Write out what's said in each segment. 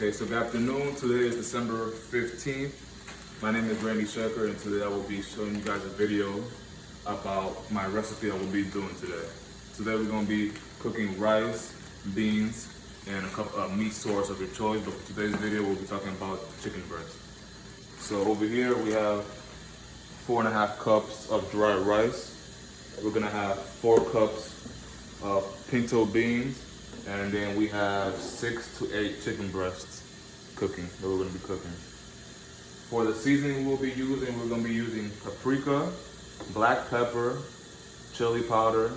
Okay, so good afternoon. Today is December 15th. My name is Randy Shecker, and today I will be showing you guys a video about my recipe I will be doing today. Today we're going to be cooking rice, beans, and a couple of meat source of your choice, but for today's video we'll be talking about chicken breast. So over here we have 4.5 cups of dry rice. We're going to have 4 cups of pinto beans, and then we have 6 to 8 chicken breasts cooking that we're going to be cooking. For the seasoning we're going to be using paprika, black pepper, chili powder,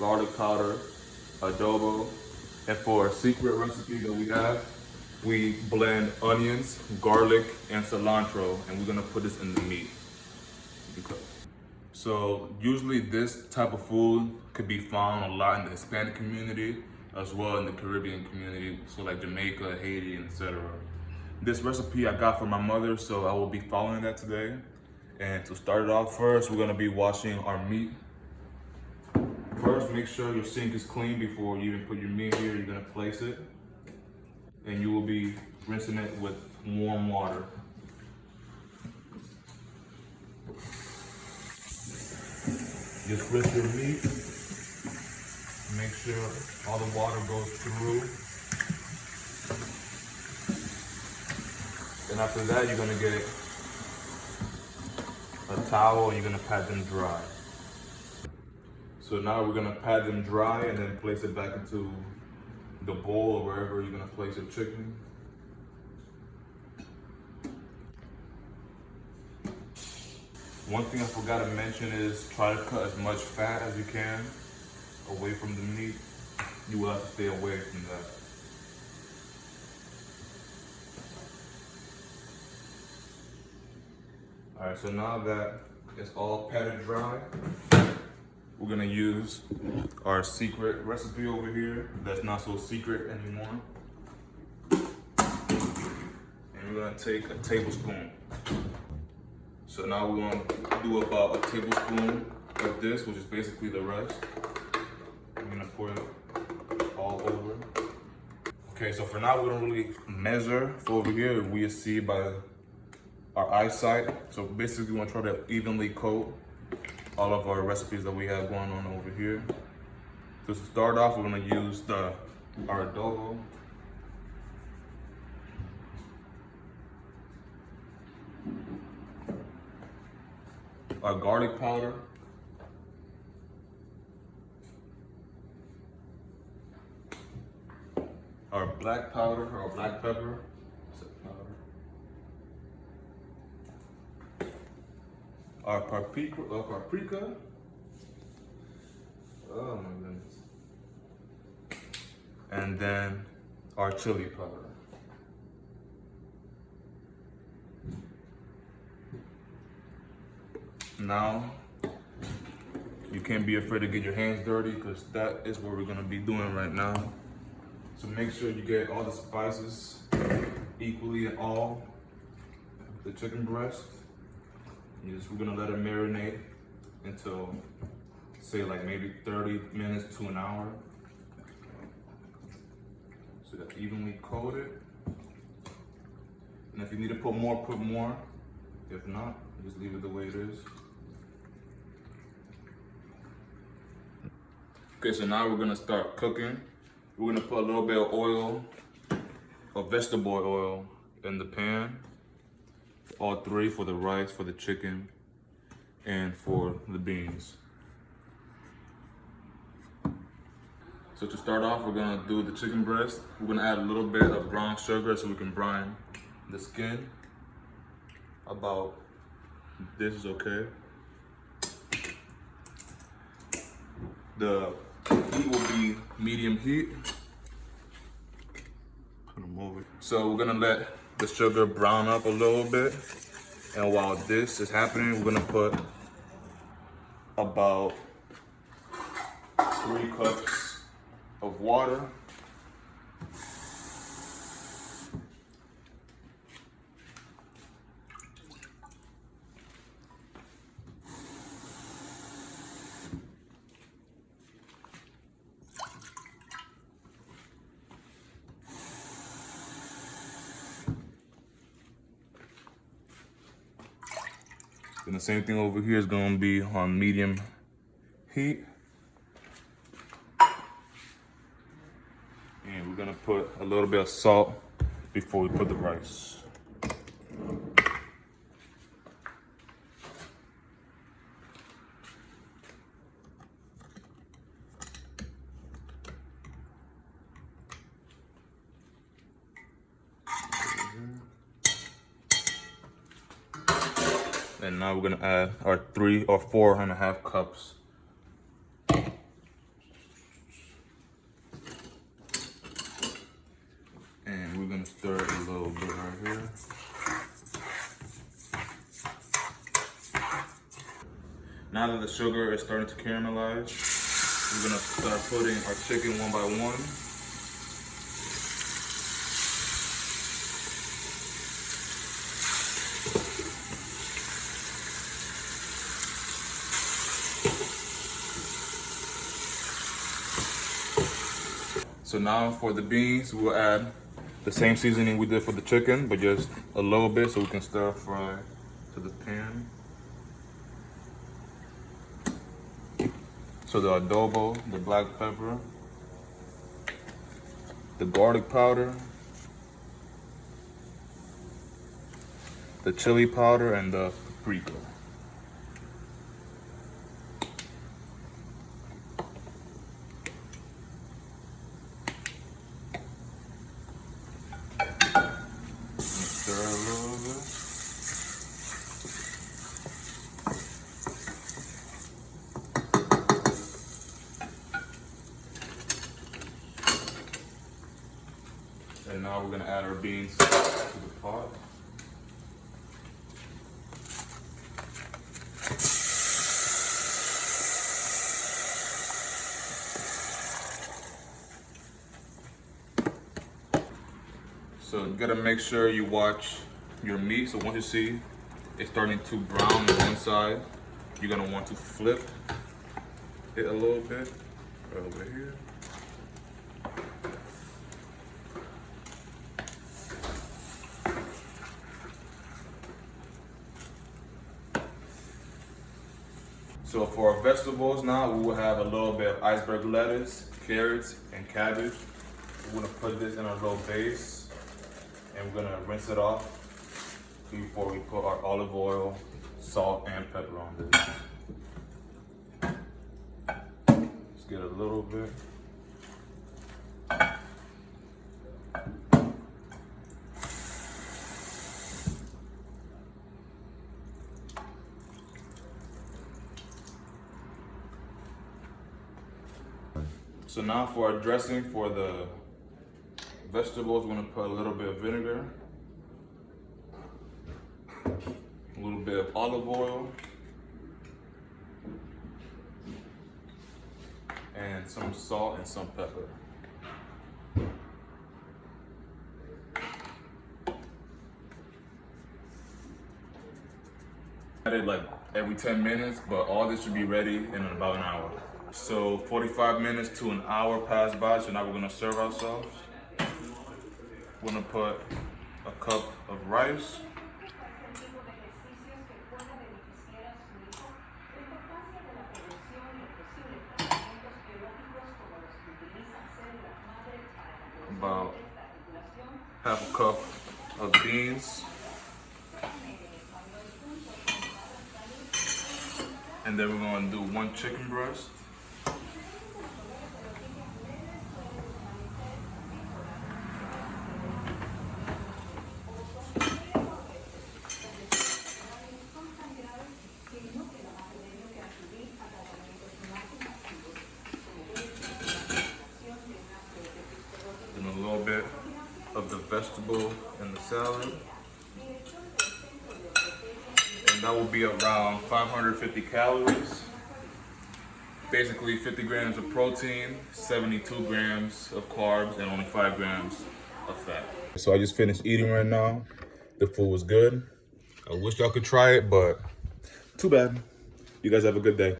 garlic powder, adobo, and for a secret recipe that we blend onions, garlic, and cilantro, and we're going to put this in the meat. So usually this type of food could be found a lot in the Hispanic community as well in the Caribbean community, so like Jamaica, Haiti, and etc. This recipe I got from my mother, so I will be following that today. And to start it off first, we're gonna be washing our meat. First, make sure your sink is clean before you even put your meat here. You're gonna place it, and you will be rinsing it with warm water. Just rinse your meat. Make sure all the water goes through. And after that, you're gonna get a towel and you're gonna pat them dry. So now we're gonna pat them dry and then place it back into the bowl or wherever you're gonna place your chicken. One thing I forgot to mention is try to cut as much fat as you can away from the meat. You will have to stay away from that. All right, so now that it's all patted dry, we're gonna use our secret recipe over here that's not so secret anymore. And we're gonna take a tablespoon. So now we're gonna do about a tablespoon of this, which is basically the rest. I'm gonna pour it all over. Okay, so for now we don't really measure. For over here, we see by our eyesight. So basically we wanna try to evenly coat all of our recipes that we have going on over here. So to start off, we're gonna use our adobo. Our garlic powder, our black powder, or black pepper, our paprika, oh my goodness, and then our chili powder. Now, you can't be afraid to get your hands dirty because that is what we're gonna be doing right now. So make sure you get all the spices equally in all the chicken breast. We're gonna let it marinate until, say like maybe 30 minutes to an hour. So that's evenly coated. And if you need to put more, put more. If not, just leave it the way it is. Okay, so now we're gonna start cooking. We're gonna put a little bit of oil, of vegetable oil, in the pan. All 3 for the rice, for the chicken, and for the beans. So to start off, we're gonna do the chicken breast. We're gonna add a little bit of brown sugar so we can brine the skin. About this is okay. The heat will be medium heat. Put them over. So we're gonna let the sugar brown up a little bit. And while this is happening, we're gonna put about 3 cups of water. Then the same thing over here is gonna be on medium heat. And we're gonna put a little bit of salt before we put the rice. And now we're gonna add our 3 or 4.5 cups. And we're gonna stir it a little bit right here. Now that the sugar is starting to caramelize, we're gonna start putting our chicken one by one. So now for the beans, we'll add the same seasoning we did for the chicken, but just a little bit so we can stir fry to the pan. So the adobo, the black pepper, the garlic powder, the chili powder, and the paprika. Stir a little bit. And now we're gonna add our beans to the pot. So you gotta make sure you watch your meat. So once you see it's starting to brown on one side, you're gonna want to flip it a little bit right over here. So for our vegetables now, we will have a little bit of iceberg lettuce, carrots, and cabbage. We're gonna put this in our little base, and we're gonna rinse it off before we put our olive oil, salt, and pepper on this. Let's get a little bit. So now for our dressing for the vegetables, we're gonna put a little bit of vinegar, a little bit of olive oil, and some salt and some pepper. Add it like every 10 minutes, but all this should be ready in about an hour. So 45 minutes to an hour passed by, so now we're gonna serve ourselves. We're gonna put a cup of rice. About half a cup of beans. And then we're gonna do 1 chicken breast. And a little bit of the vegetable and the salad. And that will be around 550 calories. Basically 50 grams of protein, 72 grams of carbs, and only 5 grams of fat. So I just finished eating right now. The food was good. I wish y'all could try it, but too bad. You guys have a good day.